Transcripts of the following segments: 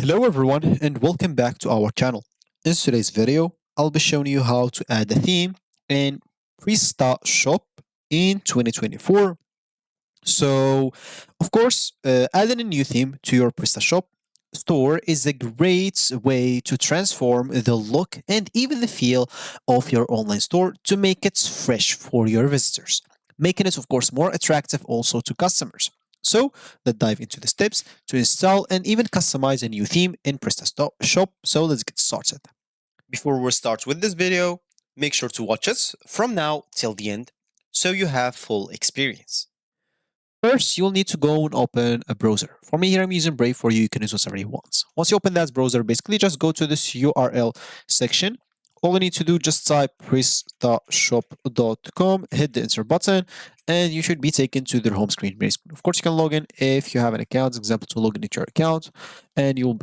Hello everyone and welcome back to our channel. In today's video, I'll be showing you how to add a theme in Prestashop in 2024. So, of course, adding a new theme to your Prestashop store is a great way to transform the look and even the feel of your online store to make it fresh for your visitors, making it, of course, more attractive also to customers. So, let's dive into the steps to install and even customize a new theme in PrestaShop. So, let's get started. Before we start with this video, make sure to watch us from now till the end so you have full experience. First, you'll need to go and open a browser. For me here, I'm using Brave. For you, you can use whatever you want. Once you open that browser, basically just go to this URL section. All you need to do, just type prestashop.com, hit the enter button, and you should be taken to their home screen. Of course, you can log in if you have an account, example, to log in into your account, and you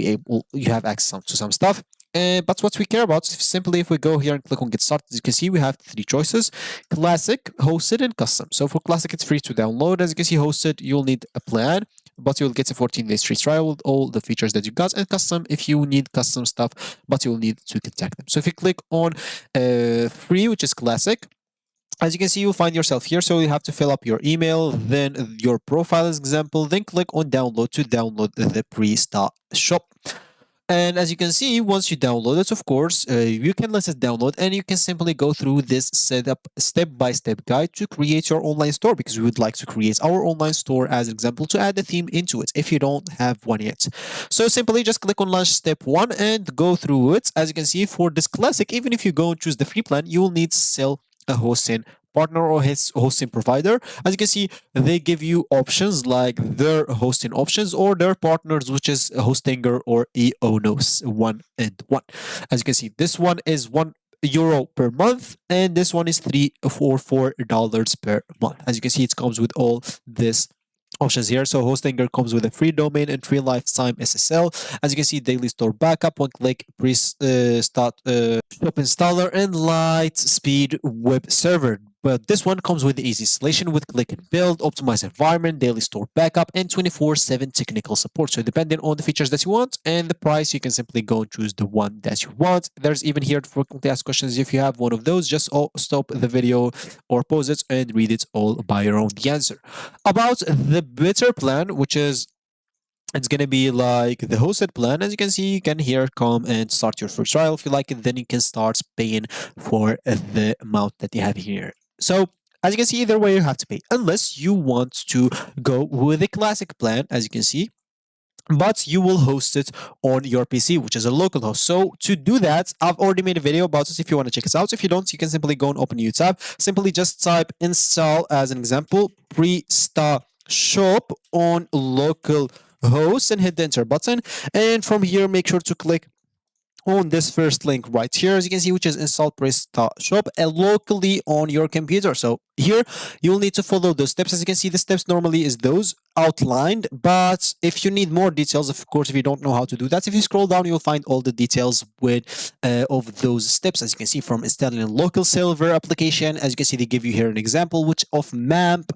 have access to some stuff. But what we care about is simply if we go here and click on get started, as you can see, we have three choices: classic, hosted, and custom. So for classic, it's free to download. As you can see, hosted, you'll need a plan, but you'll get a 14-day free trial with all the features that you got. And custom, if you need custom stuff, but you'll need to contact them. So if you click on free, which is classic, as you can see, you'll find yourself here. So you have to fill up your email, then your profile as example, then click on download to download the Prestashop. And as you can see, once you download it, of course, you can let it download and you can simply go through this setup step-by-step guide to create your online store, because we would like to create our online store as an example to add a theme into it if you don't have one yet. So simply just click on launch step 1 and go through it. As you can see, for this classic, even if you go and choose the free plan, you will need to sell a hosting partner or his hosting provider. As you can see, they give you options like their hosting options or their partners, which is Hostinger or EONOS 1 and 1. As you can see, this one is €1 per month, and this one is $4 per month. As you can see, it comes with all this options here. So Hostinger comes with a free domain and free lifetime SSL. As you can see, daily store backup, one click start shop installer, and light speed web server. But this one comes with easy installation with click and build, optimized environment, daily store backup, and 24/7 technical support. So depending on the features that you want and the price, you can simply go and choose the one that you want. There's even here frequently asked questions. If you have one of those, just stop the video or pause it and read it all by your own. The answer about the better plan, which is it's going to be like the hosted plan. As you can see, you can here come and start your free trial. If you like it, then you can start paying for the amount that you have here. So as you can see, either way you have to pay, unless you want to go with a classic plan, as you can see, but you will host it on your PC, which is a local host. So to do that, I've already made a video about this if you want to check it out. If you don't, you can simply go and open a new tab. Simply just type install, as an example, Prestashop on local host and hit the enter button. And from here, make sure to click on this first link right here, as you can see, which is install Prestashop locally on your computer. So here you'll need to follow those steps. As you can see, the steps normally is those outlined, but if you need more details, of course, if you don't know how to do that, if you scroll down, you'll find all the details with of those steps. As you can see, from installing a local server application, as you can see, they give you here an example which of MAMP,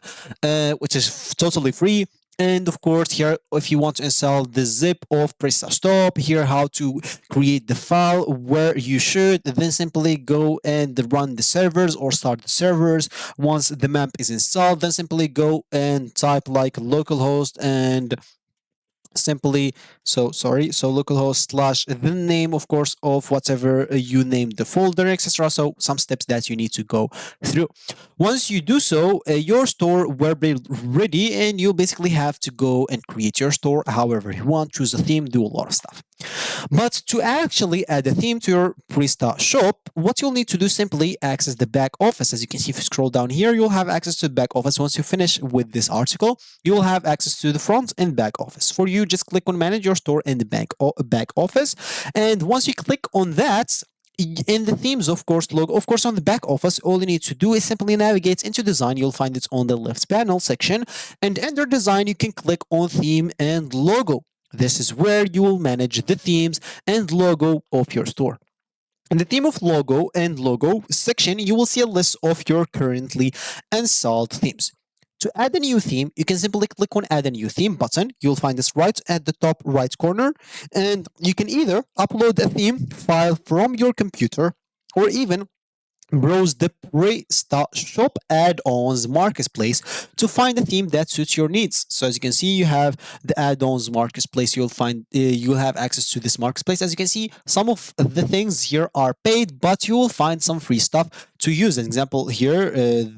which is totally free. And of course, here, if you want to install the zip of Prestashop, here how to create the file where you should, then simply go and run the servers or start the servers. Once the map is installed, then simply go and type like localhost and simply so localhost slash the name, of course, of whatever you named the folder, etc. So some steps that you need to go through. Once you do so, your store will be ready, and you basically have to go and create your store however you want, choose a theme, do a lot of stuff. But to actually add a theme to your Prestashop, what you'll need to do, simply access the back office. As you can see, if you scroll down here, you'll have access to the back office. Once you finish with this article, you'll have access to the front and back office. For you, just click on manage your store in the back office. And once you click on that, in the themes, of course, logo, of course, on the back office, all you need to do is simply navigate into design. You'll find it on the left panel section, and under design, you can click on theme and logo. This is where you will manage the themes and logo of your store. In the theme of logo and logo section, you will see a list of your currently installed themes. To add a new theme, you can simply click on Add a New Theme button. You'll find this right at the top right corner. And you can either upload a theme file from your computer or even browse the Prestashop add-ons marketplace to find a theme that suits your needs. So as you can see, you have the add-ons marketplace. You'll have access to this marketplace. As you can see, some of the things here are paid, but you will find some free stuff to use. An example here,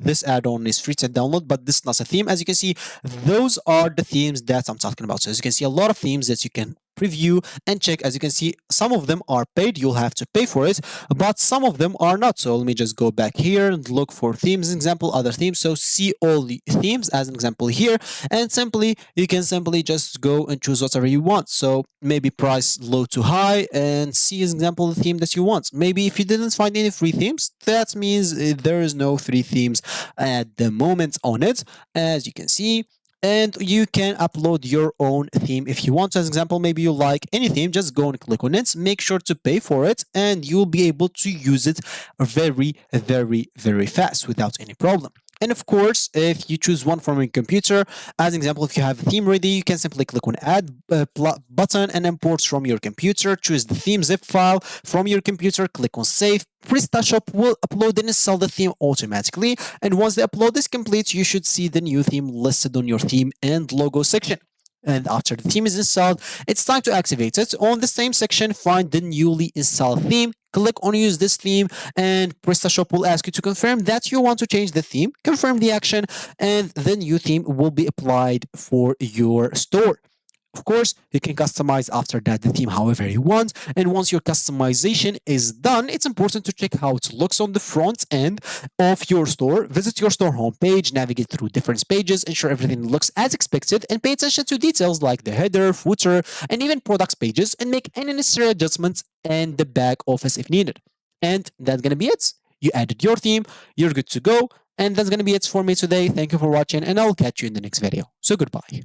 this add-on is free to download, but this is not a theme. As you can see, those are the themes that I'm talking about. So as you can see, a lot of themes that you can preview and check. As you can see, some of them are paid, you'll have to pay for it, but some of them are not. So let me just go back here and look for themes, example, other themes. So see all the themes as an example here, and simply you can simply just go and choose whatever you want. So maybe price low to high, and see as an example the theme that you want. Maybe if you didn't find any free themes, that means there is no free themes at the moment on it, as you can see. And you can upload your own theme if you want. As an example, maybe you like any theme, just go and click on it, make sure to pay for it, and you'll be able to use it very, very, very fast without any problem. And of course, if you choose one from your computer, as an example, if you have a theme ready, you can simply click on Add button and import from your computer. Choose the theme zip file from your computer, click on Save. Prestashop will upload and install the theme automatically. And once the upload is complete, you should see the new theme listed on your theme and logo section. And after the theme is installed, it's time to activate it. On the same section, find the newly installed theme. Click on Use this theme, and Prestashop will ask you to confirm that you want to change the theme. Confirm the action, and the new theme will be applied for your store. Of course, you can customize after that the theme however you want. And once your customization is done, it's important to check how it looks on the front end of your store. Visit your store homepage, navigate through different pages, ensure everything looks as expected, and pay attention to details like the header, footer, and even products pages, and make any necessary adjustments in the back office if needed. And that's gonna be it. You added your theme, you're good to go. And that's gonna be it for me today. Thank you for watching, and I'll catch you in the next video. So goodbye.